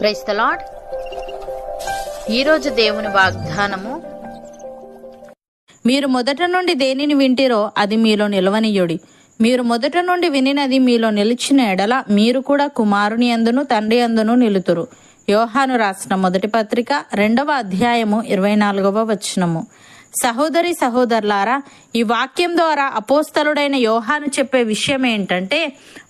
Praise the lord. ఈరోజు దేవుని వాగ్దానము, మీరు మొదట నుండి దేనిని వింటిరో అది మీలో నిలవనీయుడి. మీరు మొదట నుండి వినినది మీలో నిలిచిన ఎడల మీరు కూడా కుమారుని యందును తండ్రి యందును నిలుతురు. యోహాను రాసిన మొదటి పత్రిక 2వ అధ్యాయము 24వ వచనము. సహోదరి సహోదరులారా, ఈ వాక్యం ద్వారా అపోస్తలుడైన యోహాను చెప్పే విషయం ఏంటంటే,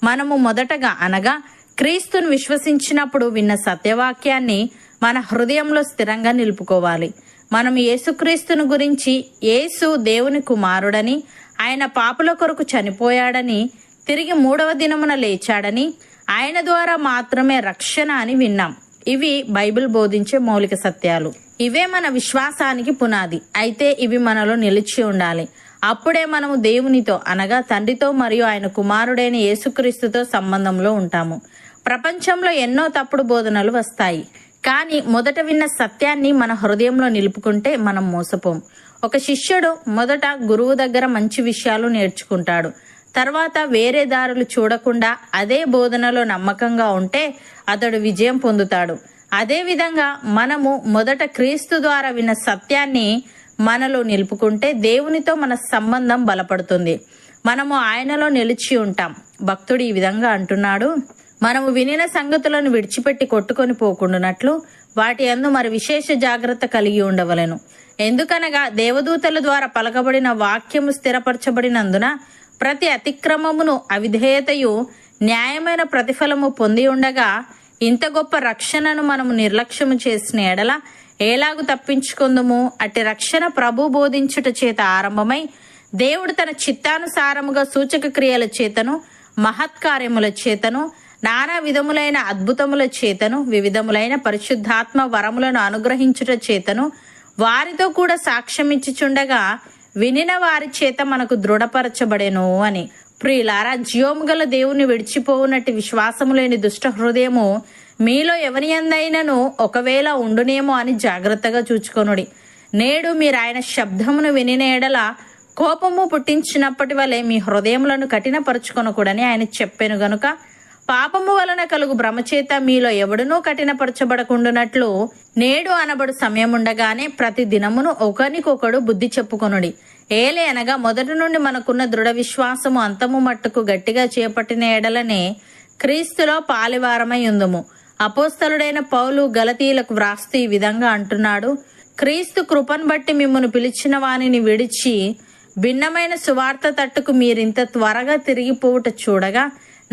మనము మొదటగా అనగా క్రీస్తును విశ్వసించినప్పుడు విన్న సత్యవాక్యాన్ని మన హృదయంలో స్థిరంగా నిలుపుకోవాలి. మనం యేసుక్రీస్తును గురించి, యేసు దేవుని కుమారుడని, ఆయన పాపుల కొరకు చనిపోయాడని, తిరిగి 3వ దినమున లేచాడని, ఆయన ద్వారా మాత్రమే రక్షణ అని విన్నాం. ఇవి బైబిల్ బోధించే మౌలిక సత్యాలు. ఇవే మన విశ్వాసానికి పునాది. అయితే ఇవి మనలో నిలిచి ఉండాలి. అప్పుడే మనము దేవునితో అనగా తండ్రితో మరియు ఆయన కుమారుడైన యేసుక్రీస్తుతో సంబంధంలో ఉంటాము. ప్రపంచంలో ఎన్నో తప్పుడు బోధనలు వస్తాయి, కానీ మొదట విన్న సత్యాన్ని మన హృదయంలో నిలుపుకుంటే మనం మోసపోం. ఒక శిష్యుడు మొదట గురువు దగ్గర మంచి విషయాలు నేర్చుకుంటాడు. తర్వాత వేరే దారులు చూడకుండా అదే బోధనలో నమ్మకంగా ఉంటే అతడు విజయం పొందుతాడు. అదే విధంగా మనము మొదట క్రీస్తు ద్వారా విన్న సత్యాన్ని మనలో నిలుపుకుంటే దేవునితో మన సంబంధం బలపడుతుంది. మనము ఆయనలో నిలిచి ఉంటాం. భక్తుడు ఈ విధంగా అంటున్నాడు, మనము వినిన సంగతులను విడిచిపెట్టి కొట్టుకొని పోకుండానట్లు వాటి యందు మరి విశేష జాగ్రత్త కలిగి ఉండవలెను. ఎందుకనగా దేవదూతల ద్వారా పలకబడిన వాక్యము స్థిరపరచబడినందున ప్రతి అతిక్రమమును అవిధేయతయు న్యాయమైన ప్రతిఫలము పొంది ఉండగా, ఇంత గొప్ప రక్షణను మనము నిర్లక్ష్యము చేసిన ఎడల ఎలాగు తప్పించుకుందుము? అట్టి రక్షణ ప్రభు బోధించుట చేత ఆరంభమై దేవుడు తన చిత్తానుసారముగా సూచక క్రియల చేతను, మహత్కార్యముల చేతను, నానా విధములైన అద్భుతముల చేతను, వివిధములైన పరిశుద్ధాత్మ వరములను అనుగ్రహించుట చేతను వారితో కూడా సాక్ష్యమిచ్చుచుండగా వినిన వారి చేత మనకు దృఢపరచబడెను అని. ప్రియులారా, జీవము గల దేవుని విడిచిపోవునట్టి విశ్వాసము లేని దుష్ట హృదయము మీలో ఎవరి యందైనను ఒకవేళ ఉండునేమో అని జాగ్రత్తగా చూచుకొనుడి. నేడు మీరు ఆయన శబ్దమును వినిన ఎడల కోపము పుట్టించినప్పటి వలె మీ హృదయములను కఠినపరచుకొనకూడని ఆయన చెప్పెను గనుక, పాపము వలన కలుగు భ్రమచేత మీలో ఎవడునూ కఠినపరచబడకుండునట్లు నేడు అనబడు సమయముండగానే ప్రతి దినమును ఒకనికొకడు బుద్ధి చెప్పుకొనుడి. ఏలే అనగా మొదటి నుండి మనకున్న దృఢ విశ్వాసము అంతము మట్టుకు గట్టిగా చేపట్టిన ఎడలనే క్రీస్తులో పాలివారమై ఉందుము. అపోస్తలుడైన పౌలు గలతీయులకు వ్రాస్తూ ఈ విధంగా అంటున్నాడు, క్రీస్తు కృపను బట్టి మిమ్మును పిలిచిన వానిని విడిచి భిన్నమైన సువార్త తట్టుకు మీరింత త్వరగా తిరిగిపోవుట చూడగా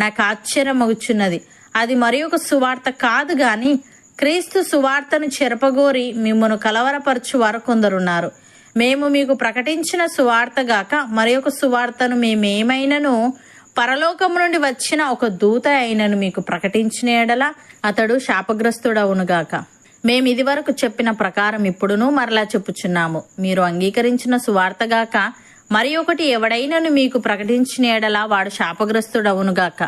నాకు ఆశ్చర్యమగుచున్నది. అది మరి ఒక సువార్త కాదు గాని క్రీస్తు సువార్తను చెరపగోరి మిమ్మును కలవరపరచు వారు కొందరున్నారు. మేము మీకు ప్రకటించిన సువార్త గాక మరి ఒక సువార్తను మేమేమైనను పరలోకము నుండి వచ్చిన ఒక దూత అయినను మీకు ప్రకటించిన ఎడల అతడు శాపగ్రస్తుడవునుగాక. మేము ఇది వరకు చెప్పిన ప్రకారం ఇప్పుడును మరలా చెప్పుచున్నాము. మీరు అంగీకరించిన సువార్త గాక మరి ఒకటి ఎవడైనను మీకు ప్రకటించిన ఎడల వాడు శాపగ్రస్తుడవునుగాక.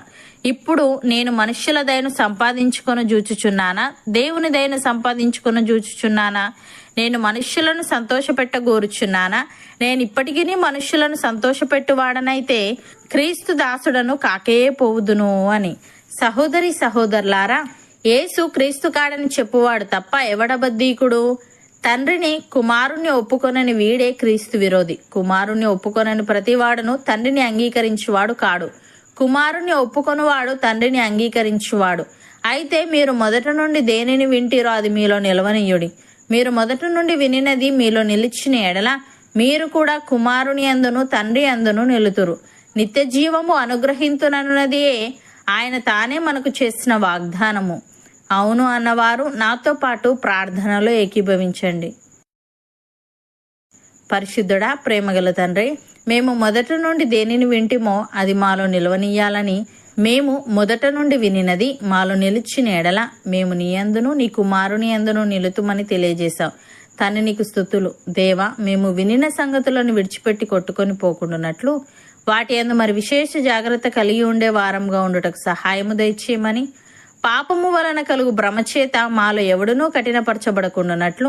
ఇప్పుడు నేను మనుష్యుల దయను సంపాదించుకొని జూచుచున్నానా, దేవుని దయను సంపాదించుకొని జూచుచున్నానా? నేను మనుష్యులను సంతోషపెట్టగోరుచున్నానా? నేను ఇప్పటికీ మనుష్యులను సంతోషపెట్టువాడనైతే క్రీస్తు దాసుడను కాకే పోవుదును అని. సహోదరి సహోదరులారా, యేసు క్రీస్తు కాడని చెప్పువాడు తప్ప ఎవడబద్దీకుడు? తండ్రిని కుమారుణ్ణి ఒప్పుకొనని వీడే క్రీస్తు విరోధి. కుమారుణ్ణి ఒప్పుకొనని ప్రతివాడును తండ్రిని అంగీకరించువాడు కాడు. కుమారుణ్ణి ఒప్పుకొనువాడు తండ్రిని అంగీకరించువాడు. అయితే మీరు మొదట నుండి దేనిని వింటిరో అది మీలో నిలవనీయుడి. మీరు మొదట నుండి వినినది మీలో నిలిచిన ఎడల మీరు కూడా కుమారుని యందును తండ్రి యందును నిలుతురు. నిత్య జీవము అనుగ్రహింతునన్నదియే ఆయన తానే మనకు చేసిన వాగ్దానము. అవును అన్నవారు నాతో పాటు ప్రార్థనలో ఏకీభవించండి. పరిశుద్ధుడా, ప్రేమగల తండ్రి, మేము మొదట నుండి దేనిని వింటిమో అది మాలో నిలవనీయాలని, మేము మొదట నుండి వినినది మాలో నిలిచిన ఎడల మేము నీ యందును నీ కుమారుని యందును నిలుతుమని తెలియజేశావు. తండ్రి, నీకు స్తుతులు. దేవా, మేము వినిన సంగతులను విడిచిపెట్టి కొట్టుకొని పోకుండానట్లు వాటి యందు మరి విశేష జాగ్రత్త కలిగి ఉండే వారంగా ఉండుటకు సహాయము దయచేయమని, పాపము వలన కలుగు భ్రమచేత మాలో ఎవడునూ కఠినపరచబడకుండానట్లు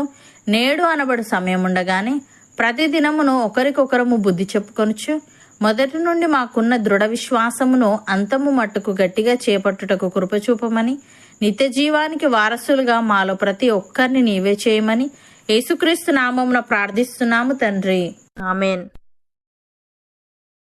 నేడు అనబడు సమయముండగానే ప్రతి దినమును ఒకరికొకరము బుద్ధి చెప్పుకొనుచు మొదటి నుండి మాకున్న దృఢ విశ్వాసమును అంతము మట్టుకు గట్టిగా చేపట్టుటకు కృపచూపమని, నిత్య జీవానికి వారసులుగా మాలో ప్రతి ఒక్కరిని నీవే చేయమని యేసుక్రీస్తు నామమున ప్రార్థిస్తున్నాము తండ్రి. ఆమేన్.